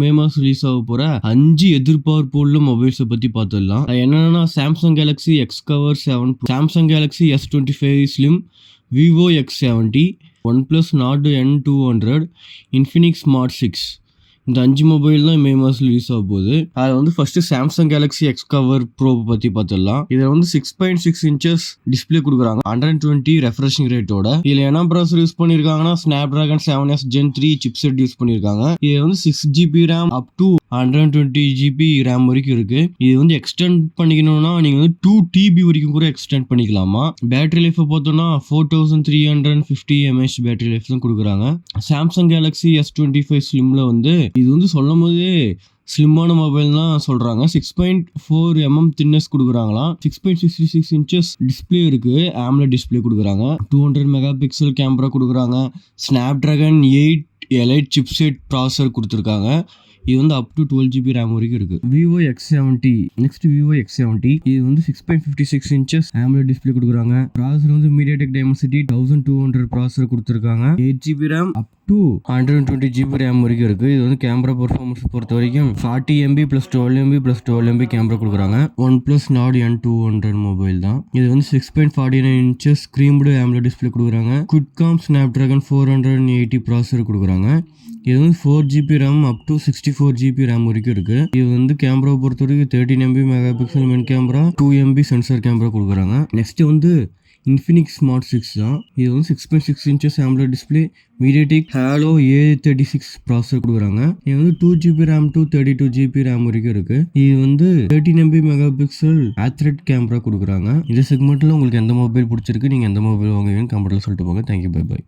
மே மாசம் ரிலீஸ் ஆக போற 5 எதிர்பார்ப்பு உள்ள மொபைல்ஸை பத்தி பார்த்துடலாம். என்னன்னா Samsung Galaxy X cover 7, Samsung Galaxy S25 slim, Vivo X70, OnePlus Nord N200, Infinix smart 6. இந்த 5 மொபைல் தான் மே மாதம் ரிலீஸ் ஆக போகுது. அதில் வந்து first Samsung Galaxy X cover bro பற்றி பார்த்துடலாம். இதில் வந்து 6.6 இன்ச்சஸ் டிஸ்பிளே கொடுக்குறாங்க, 120 ரெஃப்ரெஷிங் ரேட்டோட. இதில் என்ன ப்ராசர் யூஸ் பண்ணியிருக்காங்கன்னா Snapdragon 7S Gen 3 chipset use பண்ணியிருக்காங்க. இது வந்து 6GB RAM up to 120GB RAM வரைக்கும் இருக்கு. இது வந்து எக்ஸ்டெண்ட் பண்ணிக்கணும்னா நீங்க வந்து 2TB வரைக்கும் கூட எக்ஸ்டெண்ட் பண்ணிக்கலாமா. பேட்டரி லைஃப் பார்த்தோம்னா 4350 mAh பேட்டரி லைஃப் தான் கொடுக்குறாங்க. சாம்சங் கேலக்ஸி S25 ஸ்லிம்ல வந்து இது வந்து சொல்லும் போதே ஸ்லிம்மான மொபைல் தான் சொல்றாங்க. 6.4mm thinners கொடுக்குறாங்களாம். 6.66 இன்ச்சஸ் டிஸ்பிளே இருக்கு, AMOLED டிஸ்பிளே கொடுக்குறாங்க. 200 மெகா பிக்சல் கேமரா கொடுக்குறாங்க. ஸ்னாப்டிராகன் 8 எலைட் சிப்செட் ப்ராசஸர் கொடுத்துருக்காங்க. இது வந்து அப் டு 12GB ரேம் வரைக்கும் இருக்கு. Vivo X70, next Vivo X70 இது வந்து 6.56 இன்ச்சஸ் AMOLED டிஸ்பிளே கொடுக்குறாங்க. ப்ராசஸர் வந்து MediaTek Dimensity 1200 ப்ராசஸர் கொடுத்துருக்காங்க. 8GB RAM up to 120GB RAM வரைக்கும் இருக்கு. இது வந்து கேமரா பெர்ஃபார்மன்ஸ் பொறுத்த வரைக்கும் 40MB + 12MB + 12MB கேமரா கொடுக்குறாங்க. OnePlus Nord N200 மொபைல் தான். இது வந்து 6.49 இன்ச்சஸ் ஸ்க்ரீன்டு AMOLED டிஸ்பிளே கொடுக்குறாங்க. Qualcomm Snapdragon 480 ப்ராசஸர் கொடுக்குறாங்க. இது வந்து 4GB RAM up to 64GB RAM வரைக்கும் இருக்கு. இது வந்து கேமரா பொறுத்த வரைக்கும் 13MB mega pixel main camera, 2MB sensor camera கொடுக்குறாங்க. நெக்ஸ்ட் வந்து இன்ஃபினிக்ஸ் ஸ்மார்ட் 6 தான். இது வந்து 6.6 inches AMOLED display, MediaTek Helio A36 processor கொடுக்குறாங்க. இது வந்து 2GB RAM to 32GB RAM வரைக்கும் இருக்கு. இது வந்து 13MB மெகா பிக்சல் ஆத்ரெட் கேமரா கொடுக்குறாங்க. இந்த செக்மெண்ட்ல உங்களுக்கு எந்த மொபைல் பிடிச்சிருக்கு, நீங்க எந்த மொபைல் வாங்குவீங்கன்னு கமெண்ட்ல சொல்லிட்டு போங்க. Thank you, bye by.